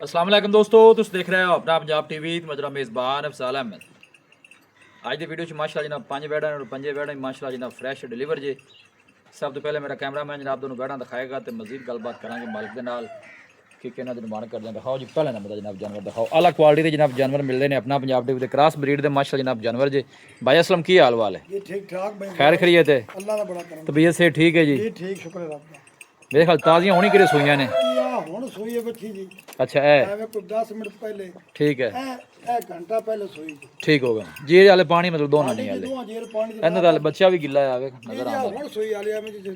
अस्सलाम वालेकुम दोस्तों, तुम देख रहे हो अपना पंजाब टीवी ते मेरा मेज़बान अफसाल अहमद। अज की वीडियो माशाअल्लाह जनाब 5 बैड़ा और 5 बैड़ा माशाअल्लाह जनाब फ्रैश डिलीवर जे। सब तो पहले मेरा कैमरामैन जनाब दोनों बैड़ा दिखाएगा तो मजीद गलबात करांगे मालिक के नाल कि किन्ना डिमांड कर दें। दिखाओ जी पहले नंबर जनाब जानवर दिखाओ, आला क्वालिटी के जनाब जानवर मिलते हैं अपना पंजाब टीवी के क्रॉस ब्रीड के माशाअल्लाह जनाब जानवर जे। भाई असलम की हाल वाल है? ठीक ठाक भाई, खैर खरीयत है? अल्लाह का बड़ा करम। तबीयत से ठीक है जी? ठीक शुक्र है रब दा। मेरे ख्याल ताज़ियाँ होनी कि सुइयां ने? हुण सोई है बच्ची जी। अच्छा है, एवें कोई 10 मिनट पहले, ठीक है, ए घंटा पहले सोई जी। ठीक होगा जी। वाले पानी मतलब दोनों नहीं हाले दोहां जेर पानी इन्हों का बच्चा भी गिला आवे नजर आ आता। हुण सोई वाली एवें जी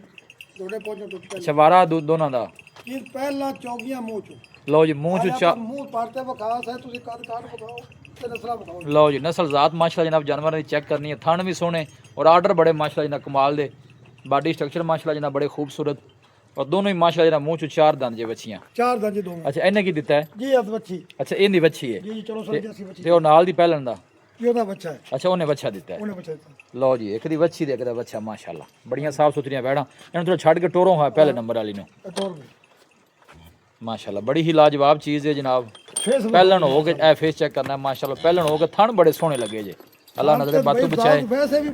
थोड़े पहुंचो तो पहले। अच्छा वारा दोनों का ये पहला चौगियां मुंह चो। लो जी मुंह चो चा मुंह पाड़ते बखास है, तुसी कद काट बखाओ ते नस्ला बखाओ। लो जी नस्ल जात माशाल्लाह जनाब जानवर की चेक करनी है। थन भी सोने और आर्डर बड़े माशाल्लाह जनाब कमाल दे। बॉडी स्ट्रक्चर माशाल्लाह जनाब बड़े खूबसूरत और दोनों ही माशाल्लाह जनाब मुंह चो 4 दंद जे बच्चियां। 4 दंद दोनों। अच्छा इन्हें की दिता है जी अद बच्ची। अच्छा इनकी बच्ची है जी चलो सर जैसी बच्ची। ते और नाल दी पहलन दा ये ओदा बच्चा है। अच्छा उन्हें बच्चा दिता है। उन्हें बच्चा है। लो जी एक दी बच्ची दे एक दा बच्चा माशाल्लाह बढ़िया साफ सुथरियां बैड़ा। इन्हें थोड़ा छड़ के टोरो है पहले नंबर वाली नो टोर में माशाल्लाह बड़ी ही लाजवाब चीज़ है जनाब। फेस पहलन हो के ए फेस चेक करना है माशाल्लाह। पहलन हो के थन बड़े सोहने लगे जे। अल्लाह नजर बातों बचाए वैसे भी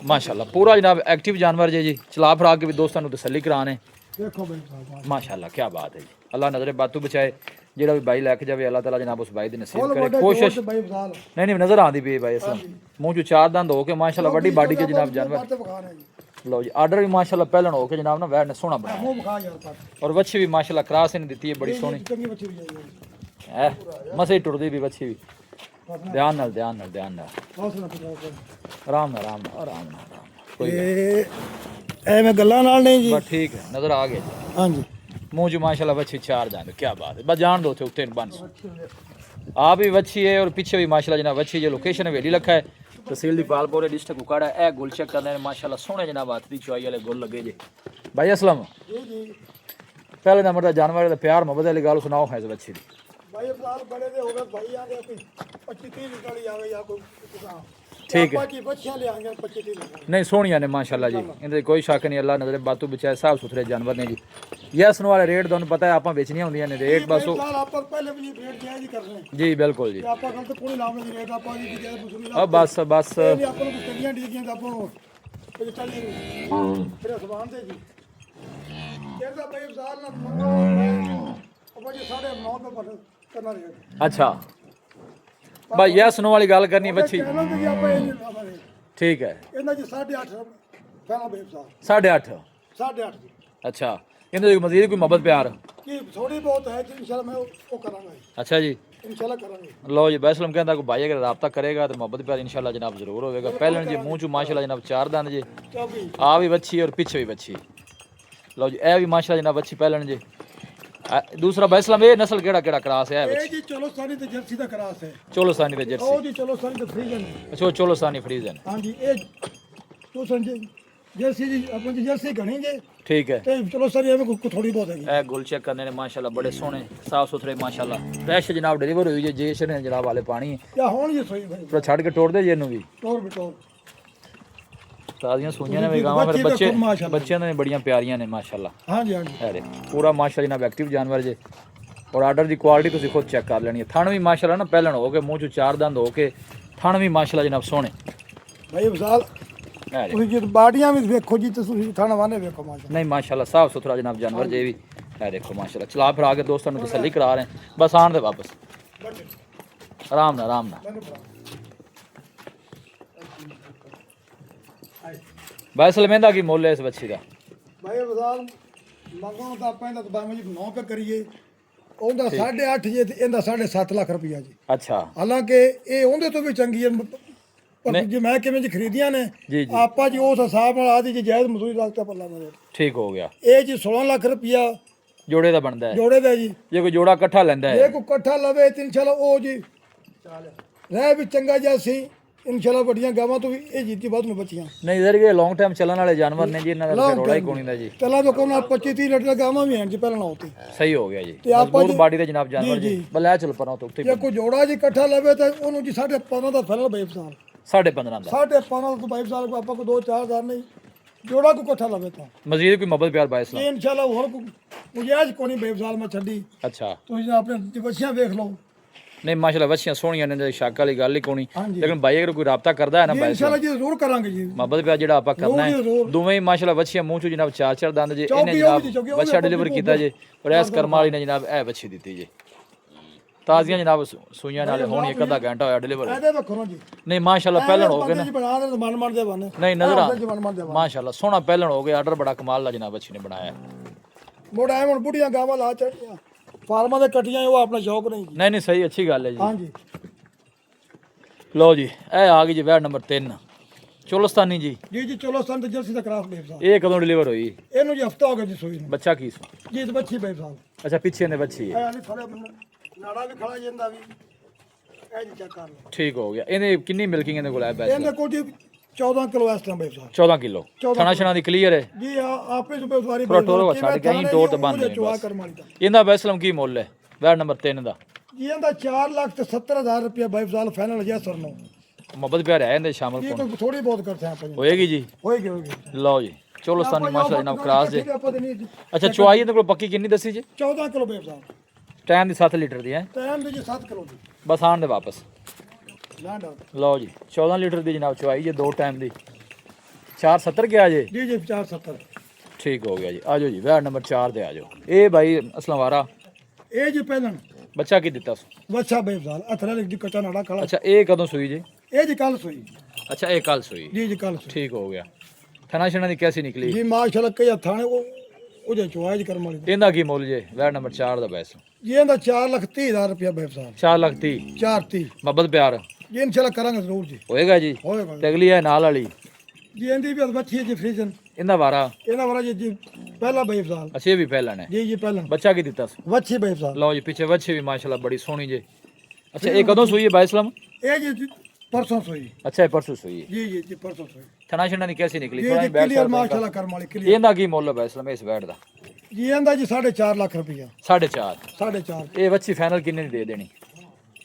माशाल्लाह। पूरा जनाब एक्टिव जानवर जे जी। चला फिरा के भी दोस्तों को तसल्ली कराने देखो भाई साहब माशाल्लाह क्या बात है जी। अल्लाह नजर बातों बचाए जेड़ा भी भाई लैके जाए अल्लाह ताला जनाब उस भाई दी नसीब करे। कोशिश भाई बसाल नहीं नहीं नजर आती पई भाई असलम मुंह चो 4 दंद हो के माशाल्लाह बड़ी बॉडी के जनाब जानवर। बातें बखा रहे हैं। लो जी आर्डर भी माशाल्लाह पहलन हो के जनाब ना वैर ने सोहना बनाया मुंह बखा यार पास और बच्ची भी माशाल्लाह क्रॉस इन्हें दी है बड़ी सोहनी चंगी बच्ची भी है। है मसे ही टुरदी भी बच्ची भी। ध्यान नाल ध्यान नाल ध्यान नाल हौसला पकड़ो। आराम नाल आराम नाल आराम नाल आराम नाल कोई एवें गल्लां नाल नहीं जी। बस ठीक है नजर आ गया जी। हां जी मुंह जो माशाल्लाह बच्ची 4 दंद क्या बात है। बस जान दो थे उत्ते बन आप भी बच्ची है और पीछे भी माशाल्लाह जनाब बच्ची जो लोकेशन वेली लखा है तहसील दी पालपुर डिस्ट्रिक्ट उकाड़ा है। गुल चेक करने माशाल्लाह सोहने जनाब हाथ दी चुआई वाले गुल लगे जे। भाई असलम जी जी पहले नंबर दा जानवर दा प्यार मोहब्बत वाली गल सुनाओ है इस बच्ची दी। भाई साल बड़े दे हो गए भाई आ गए कोई 25-30 निकल आवे या कोई किसान ठीक है बाकी बच्चियां ले आएंगे 25-30 नहीं सोहनिया ने माशाल्लाह जी। इनते कोई शक नहीं अल्लाह नजर बातों बचाए साफ सुथरे जानवर ने जी। यस वाले रेट तुहानू पता है आप बेचनियां होंदियां ने रेट बस साल आप पहले भी रेट जायज ही कर रहे हैं जी बिल्कुल जी। आप गल तो पूरी लाने की रेट आप जी जायज वसूली अब बस बस ये आप को कन्या डीगियां आप को चली फिर सवान दे जी कहता भाई साल ना अब जी 9.5 पे पर करना रेट। अच्छा भाई यस नो वाली गल करनी बच्ची कहना तो जी आप ये नहीं लावे ठीक है ਇਹਨਾਂ ਜੀ 8.5 ਪਹਿਲਾਂ ਬੇਬ ਸਾਹਿਬ 8.5 8.5 ਜੀ अच्छा इनते मजीद कोई मोहब्बत प्यार ਕੀ ਥੋੜੀ ਬਹੁਤ ਹੈ ਜੀ ਇਨਸ਼ਾਅੱਲਾ ਮੈਂ ਉਹ ਕਰਾਂਗਾ ਜੀ अच्छा जी। ਇਨਸ਼ਾਅੱਲਾ ਕਰਾਂਗੇ। लो जी बैसलम कहता कोई भाई अगर रब्ता करेगा तो मोहब्बत प्यार इंशाल्लाह जनाब जरूर होगा। पहले जी मुंह चू माशाल्लाह जनाब 4 दंद जी ਚੌਕੀ आ भी बच्ची और पीछे भी बच्ची। लो जी ए भी माशाल्लाह जनाब बच्ची पहलन जी। दूसरा बैसलम ये नस्ल केड़ा केड़ा क्रॉस है ਇਹ ਜੀ ਚੋਲੋਸਾਨੀ ਤੇ ਜਰਸੀ ਦਾ ਕਰਾਸ ਹੈ। चोलोसानी ते ਉਹ जर्सी ਜੀ ਚੋਲੋਸਾਨੀ ਤੇ ਫਰੀਜ਼ਨ अच्छा चोलोसानी फ्रीजन ਹਾਂਜੀ ਇਹ ਤੋਂ ਸੰਜੇ ਜਰਸੀ ਜੀ ਆਪਣੀ ਜੀ ਜਰਸੀ ਘਣੀ ਜੇ ठीक है। ਤੇ ਚੋਲੋਸਾਨੀ ਐਵੇਂ ਕੋਈ ਥੋੜੀ ਬਹੁਤ ਹੈਗੀ। ए गुल चेक करने ने माशाल्लाह बड़े सोहने साफ सुथरे माशाल्लाह फ्रेश जनाब डिलीवर हुई जे जेश ने जनाब वाले पानी ਜਾਂ ਹੁਣ ਜੀ ਸੋਈ ਭਾਈ थोड़ा छड़ के तोड़ दे जे इनू भी ਟੋਰ ਬਟੋਰ ताजियां सुइयां ने भी गावां फिर बच्चे बच्चे देखो माशाल्लाह। बच्चियां ने बड़ियां प्यारियां ने माशाल्लाह। ਹਾਂਜੀ ਹਾਂਜੀ अरे पूरा माशाल्लाह जनाब एक्टिव जानवर जे और आर्डर दी क्वालिटी तुसीं खुद चेक कर लेनी है। थन भी माशाल्लाह ना पहलन हो के मुंह चो 4 दंद हो के थन भी माशाल्लाह जनाब सोहने। ਭਾਈ ਵਿਸਾਲ अरे ਤੁਸੀਂ ਜੇ ਬਾਡੀਆਂ ਵੀ ਵੇਖੋ ਜੀ ਤੁਸੀਂ ਥਾਣਾ ਵਾਨੇ ਵੇਖੋ ਮਾਸ਼ਾ नहीं माशाल्लाह साफ सुथरा जनाब जानवर जे भी है। देखो माशाल्लाह चला फिर आगे दोस्तों को तसल्ली करा रहे हैं बस आन दे वापस आराम ना आराम ना। वैसे लेंदा की मुੱਲ है इस बच्ची का? ਭਾਈ ਵਿਸਾਲ ਮੰਗਣ ਤਾਂ ਪੈਂਦਾ ਤਾਂ ਬਾਵੇਂ ਜੀ 9 पे ਕਰੀਏ ਉਹਦਾ 8.5 ਜੇ ਤੇ ਇਹਦਾ 7.5 ਲੱਖ ਰੁਪਈਆ ਜੀ। अच्छा ਹਾਲਾਂਕਿ ਇਹ ਉਹਦੇ ਤੋਂ ਵੀ ਚੰਗੀ ਹੈ ਪਰ ਜੇ ਮੈਂ ਕਿਵੇਂ ਜੀ ਖਰੀਦੀਆਂ ਨੇ जी जी ਆਪਾਂ ਜੀ ਉਸ ਹਿਸਾਬ ਨਾਲ ਆਦੀ ਜੀ ਜਾਇਜ਼ ਮਜ਼ਦੂਰੀ ਲੱਗਦਾ ਪੱਲਾ ਮੇਰੇ ठीक हो गया। ਇਹ ਜੀ 16 ਲੱਖ ਰੁਪਈਆ जोड़े का बनता है ਜੋੜੇ ਦਾ ਜੀ। जे कोई जोड़ा इकट्ठा लेंदा ਜੇ है ਕੋਈ ਇਕੱਠਾ ਲਵੇ ਤੇ ਇਨਸ਼ਾਅੱਲਾ ਉਹ ਜੀ ਰਹਿ ਵੀ ਚੰਗਾ ਜਿਹਾ ਸੀ ਇਨਸ਼ਾਅੱਲਾ ਵੱਡੀਆਂ ਗਾਵਾਂ ਤੋਂ ਵੀ ਇਹ ਜੀਤੀ ਵੱਧ ਨੂੰ ਬੱਚੀਆਂ नहीं इधर के लॉन्ग टाइम चलने वाले जानवर ने जी इन्हों का रोड़ा ही कोनी दा जी। ਪਹਿਲਾਂ ਤਾਂ ਕੋਲ 25-30 ਲੀਟਰ ਗਾਵਾਂ ਵੀ ਹਨ ਜੀ ਪਹਿਲਾਂ ਹੋਤੀ सही हो गया जी ਤੇ ਆਪਾਂ मजबूत जी बॉडी दे जनाब जानवर जी जी। बल्ले चल पर तो उत्ते ਜੇ ਕੋਈ ਜੋੜਾ ਜੀ ਇਕੱਠਾ ਲਵੇ ਤਾਂ ਉਹਨੂੰ ਜੀ 15.5 ਦਾ ਫੈਨਲ ਬਾਈ ਸਾਲ 15.5 दा 15.5 ਤੋਂ 22 ਸਾਲ ਕੋ ਆਪਾਂ ਕੋ 2-4 ਹਜ਼ਾਰ ਨਹੀਂ जोड़ा को कोठा लगे तो मजीद कोई मोहब्बत प्यार बाइस ये इंशाल्लाह और गुजाइश को नहीं बेफजाल में छड़ी अच्छा तुम अपने बच्चियां देख लो नहीं माशाल्लाह वच्छियां सोहणियां ने शक वाली गल ही कोनी हाँ जी। लेकिन भाई अगर कोई राबता करदा है ना बाइस इंशाल्लाह जी जरूर करांगे जी मोहब्बत प्यार जेड़ा आपा करना जरूर, है जरूर। दोवें ही माशाल्लाह वच्छियां मूंह चो जनाब चार चार दंद जे चौकी इन्हें होगी जनाब जी, चौकी होगी, बच्चा अपनी डिलीवर को कीता जे और इस कर्मा वाली ने जनाब ए बच्ची दी जे ताजियां जनाब सुइयां नाले होनी एक आधा घंटा होया डिलीवर ਇਹਦੇ ਵੇਖੋ ਜੀ नहीं माशाल्लाह पहलन हो गए ना जी बना दे मन मन दे बने नहीं नजर आ जी मन मन दे माशाल्लाह सोहना पहलन हो गया आर्डर बड़ा कमाल ला जनाब बच्ची ने बनाया है। मोड़ा है ਹੁਣ ਬੁੱਢੀਆਂ ਗਾਵਾਂ ਲਾ ਚੜੀਆਂ ਫਾਰਮਾਂ ਦੇ ਕਟੀਆਂ ਉਹ ਆਪਣਾ ਸ਼ੌਕ ਨਹੀਂ ਜੀ नहीं नहीं सही अच्छी गल है जी ਹਾਂਜੀ लो जी ए आ गई जी वैड नंबर 3 चोलस्तानी जी ਜੀ ਜੀ ਚਲੋ ਸੰਤ ਜਲਸੀ ਦਾ ਕਰਾਸ ਬੇਬ ਸਾਹਿਬ ये कदों डिलीवर हुई ਇਹਨੂੰ ਜੀ ਹਫਤਾ ਹੋ ਗਿਆ ਜੀ ਸੂਈ ਨੂੰ बच्चा की सो ਜੀ ਤੇ ਬੱਚੀ ਬੇਬ ਸਾਹਿਬ अच्छा पीछे ने बच्ची है ਇਹ ਨਹੀਂ ਥੋੜੇ ਨਾੜਾ ਵੀ ਖੜਾ ਜਾਂਦਾ ਵੀ ਇਹ ਜੀ ਚੈੱਕ ਕਰ ਲਓ ठीक हो गया इन्हें कितनी मिल्किंग इन्हें को लाया बैच ਇਹਦੇ ਕੋਲ ਜੀ 14 ਕਿਲੋ ਇਸ ਤਰ੍ਹਾਂ ਬੇਬ ਸਾਹਿਬ 14 किलो 14 थना शना दी क्लियर है ਜੀ ਆਪੇ ਜੋ ਬੇਵਾਰੀ थोड़ा टोरो छड़ के ही टोर तो बंद है ਚੁਆ बस ਕਰਮ ਵਾਲੀ ਦਾ इनदा बैसलम की मुੱਲ है वैड नंबर 3 ਦਾ ਜੀ ਇਹਦਾ 4,70,000 ਰੁਪਏ ਬੇਬ ਸਾਹਿਬ ਫਾਈਨਲ ਜਿਆ ਸਰ ਨੂੰ मोहब्बत प्यार है इनदे शामिल ਜੀ कौन ਕੋਈ ਥੋੜੀ ਬਹੁਤ करते हैं अपन होएगी जी होएगी होएगी लो जी चोलस्तानी माशाल्लाह जनाब क्रास जे ਆਪਾਂ ਤੇ ਨਹੀਂ ਜੀ अच्छा चुआई इनदे कोल पक्की कितनी दसी जी 14 किलो ਬੇਬ ਸਾਹਿਬ टाइम दी 7 लीटर दी है ਟਾਈਮ ਦੇ ਜੀ 7 ਕਿਲੋ ਦੀ बस आन दे वापस ਲੈਂਡ लो जी 14 लीटर दी जनाब चुआई जे दो टाइम दी 470 के आ जे ਜੀ ਜੀ 470 ठीक हो गया जी आ जाओ जी वैड नंबर 4 दे आ जाओ ए भाई असलम वारा ਇਹ ਜੀ ਪਹਿਲਾਂ बच्चा की दिता सो ਬੱਚਾ ਬੇਬ ਸਾਹਿਬ ਅਥਰਾ ਲਿਖ ਦੀ ਕਚਾ ਨਾੜਾ ਖੜਾ अच्छा ए कदों सुई जी ਇਹ ਜੀ ਕੱਲ ਸੋਈ अच्छा ए कल सुई ਜੀ ਜੀ ਕੱਲ ਸੋਈ ठीक हो गया थना शना दी कैसी निकली ਜੀ ਮਾਸ਼ਾਅੱਲਾ ਕਈ ਹੱਥਾਂ ਨੇ ਉਹ ਜੇ ਚੁਆਜ ਕਰਮ ਵਾਲੀ ਦਾ। इनदा की मुੱਲ जे वैड नंबर 4 ਦਾ बैस ਜੀ ਇਹਦਾ 4,30,000 ਰੁਪਏ ਬੇਬ ਸਾਹਿਬ 4 ਲੱਖ 30 430 मोहब्बत प्यार ਜੀ ਇਨਸ਼ਾਅੱਲਾ ਕਰਾਂਗੇ ਜ਼ਰੂਰ ਜੀ होएगा जी ਹੋਏਗਾ ते अगली है नाल वाली ਜੀ ਇਹਦੀ ਵੀ ਬੱਚੀ ਹੈ ਜੀ ਫਰੀਜ਼ਨ इनदा वारा ਇਹਦਾ ਵਾਲਾ ਜੀ ਪਹਿਲਾ ਬੇਬ ਸਾਹਿਬ अच्छे भी पहलन है ਜੀ ਜੀ ਪਹਿਲਾਂ बच्चा की दिता सो ਬੱਚੀ ਬੇਬ ਸਾਹਿਬ लो जी पीछे बच्चे भी माशाल्लाह बड़ी सोहनी जे अच्छा ए कदों सुई है बाइसलम ਇਹ ਜੀ ਪਰਸੋਂ ਸੋਈ अच्छा ए परसों सुई है ਜੀ ਜੀ परसों सोई थना शना दी कैसी निकली ਜੀ थोड़ा ਜੀ ही बैठ क्लियर माशाल्लाह करम वाली क्लियर इनदा की मुੱਲ है बाइसलम इस वैड दा ਜੀ ਇਹਦਾ ਜੀ 4.5 ਲੱਖ ਰੁਪਇਆ 4.5 4.5 ਇਹ ਬੱਚੀ ਫਾਈਨਲ ਕਿੰਨੇ ਦੀ ਦੇ ਦੇਣੀ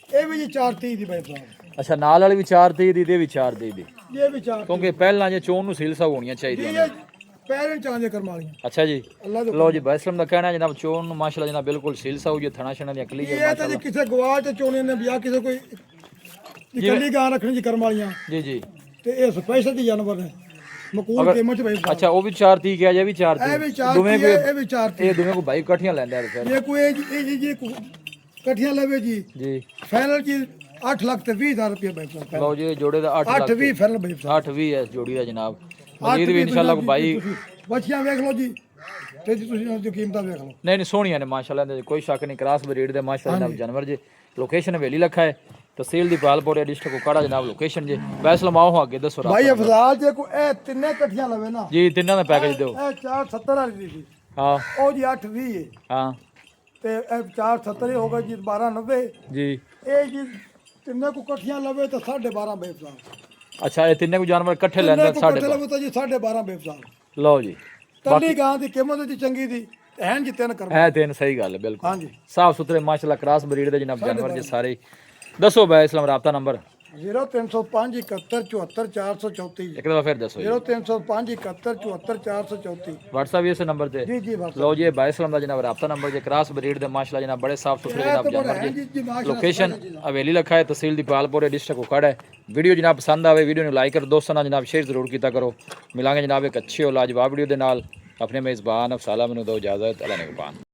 ਇਹ ਵੀ ਜੀ 430 ਦੀ ਬੇਬ ਸਾਹਿਬ ਅੱਛਾ ਨਾਲ ਵਾਲੀ ਵੀ 4 ਦੀ ਦੇ ਵੀ 4 ਦੀ ਇਹ ਵੀ 4 ਕਿਉਂਕਿ ਪਹਿਲਾਂ ਜੇ ਚੋਣ ਨੂੰ ਸੀਲ ਸਾਬ ਹੋਣੀਆਂ ਜੀ ਚਾਹੀਦੀਆਂ ਇਹ ਪੈਰਨ ਚਾਂਦੇ ਕਰਮ ਵਾਲੀਆਂ ਅੱਛਾ ਜੀ ਅੱਲਾ ਦੇ ਲੋ ਜੀ ਬਾਇਸਲਮ ਦਾ ਕਹਿਣਾ ਜਨਾਬ ਚੋਣ ਨੂੰ ਮਾਸ਼ਾਅੱਲਾ ਜਨਾਬ ਬਿਲਕੁਲ ਸੀਲ ਸਾਬ ਜੇ ਥਣਾ ਸ਼ਣਾ ਦੀ ਅਕਲੀ ਜੇ ਇਹ ਤਾਂ ਜੀ ਕਿਸੇ ਗਵਾਚ ਤੇ ਚੋਣੇ ਨੇ ਵਿਆਹ ਕਿਸੇ ਕੋਈ ਇਕੱਲੀ ਗਾਂ ਰੱਖਣੀ ਜੀ ਕਰਮ ਵਾਲੀਆਂ ਜੀ ਜੀ ਤੇ ਇਹ ਸਪੈਸ਼ਲ ਦੀ ਜਾਨਵਰ ਨੇ ਮਕੂਲ ਕੀਮਤ ਚ ਬੇਬ ਸਾਹਿਬ ਅੱਛਾ ਉਹ ਵੀ 4 ਕਿਹਾ ਜੇ ਵੀ 4 ਇਹ ਵੀ 4 ਦੋਵੇਂ ਕੋਈ ਇਹ ਵੀ 4 ਇਹ ਦੋਵੇਂ ਕੋ ਬਾਈ ਇਕੱਠੀਆਂ ਲੈਂਦੇ ਆ ਫਿਰ ਜੇ ਕੋਈ ਇਹ ਜੀ ਇਕੱਠੀਆਂ ਲਵੇ ਜੀ ਜੀ ਫਾਈਨਲ ਜੀ 8 ਲੱਖ ਤੇ 20,000 ਰੁਪਏ ਬੇਬ ਸਾਹਿਬ ਲੋ ਜੀ ਜੋੜੇ ਦਾ 8 8 ਲੱਖ 20 ਫਾਈਨਲ ਬੇਬ ਸਾਹਿਬ 8 20 ਹੈ ਇਸ ਜੋੜੀ ਦਾ ਜਨਾਬ ਮਜ਼ੀਦ ਵੀ ਇਨਸ਼ਾਅੱਲਾ ਕੋ ਬਾਈ ਬੱਚੀਆਂ ਵੇਖ ਲਓ ਜੀ ਤੇ ਜੀ ਤੁਸੀਂ ਜੋ ਕੀਮਤਾਂ ਵੇਖ ਲਓ ਨਹੀਂ ਨਹੀਂ ਸੋਹਣੀਆਂ ਨੇ ਮਾਸ਼ਾਅੱਲਾ ਇਹਦੇ 'ਚ ਕੋਈ ਸ਼ੱਕ ਨਹੀਂ ਕ੍ਰਾਸ ਬਰੀਡ ਦੇ ਮਾਸ਼ਾਅੱਲਾ ਜਨਾਬ ਜਾਨਵਰ ਜੇ ਲੋਕੇਸ਼ਨ ਹਵੇਲੀ ਲਖਾ ਹੈ तहसील दी पालपुर डिस्ट्रिक्ट को काड़ा जनाब लोकेशन जे वैसलम आओ आगे दसो भाई अफजाल जे को ए तिन्ने इकट्ठियां लवे ना जी तिन्ना दा पैकेज दो ए 470 वाली दी थी हां ओ जी 820 है हां ते ए 470 होगा जी 1290 जी ए जी तिन्ने को इकट्ठियां लवे तो 12.5 बेफसाल अच्छा ये तिन्ने को जानवर इकट्ठे लेंदे साढ़े लवे तो जी 12.5 बेफसाल लो जी तल्ली गां दी कीमत जी चंगी दी हैन जी तीन कर है तीन सही गल है बिल्कुल हां जी साफ सुथरे माशाल्लाह क्रॉस ब्रीड दे जनाब जानवर जे सारे दसो भाई इस्लाम राब्ता नंबर 0305 71 74 434 एक दफा फिर दसो 0305 71 74 434 व्हाट्सएप इस नंबर ते जी जी बस लो जी भाई इस्लाम दा जनाब राब्ता नंबर जे क्रॉस ब्रीड दे माशाल्लाह जनाब बड़े साफ सुथरे जनाब जानवर जे लोकेशन हवेली लिखा है तहसील दी पालपुर डिस्ट्रिक्ट कोखड़ है वीडियो जनाब पसंद आवे वीडियो नु लाइक कर दोस्तों नाल जनाब शेयर जरूर कीता करो मिलांगे जनाब एक अच्छी और लाजवाब वीडियो दे नाल अपने मेज़बान अफसाला मैनू दो इजाजत अल्लाह ने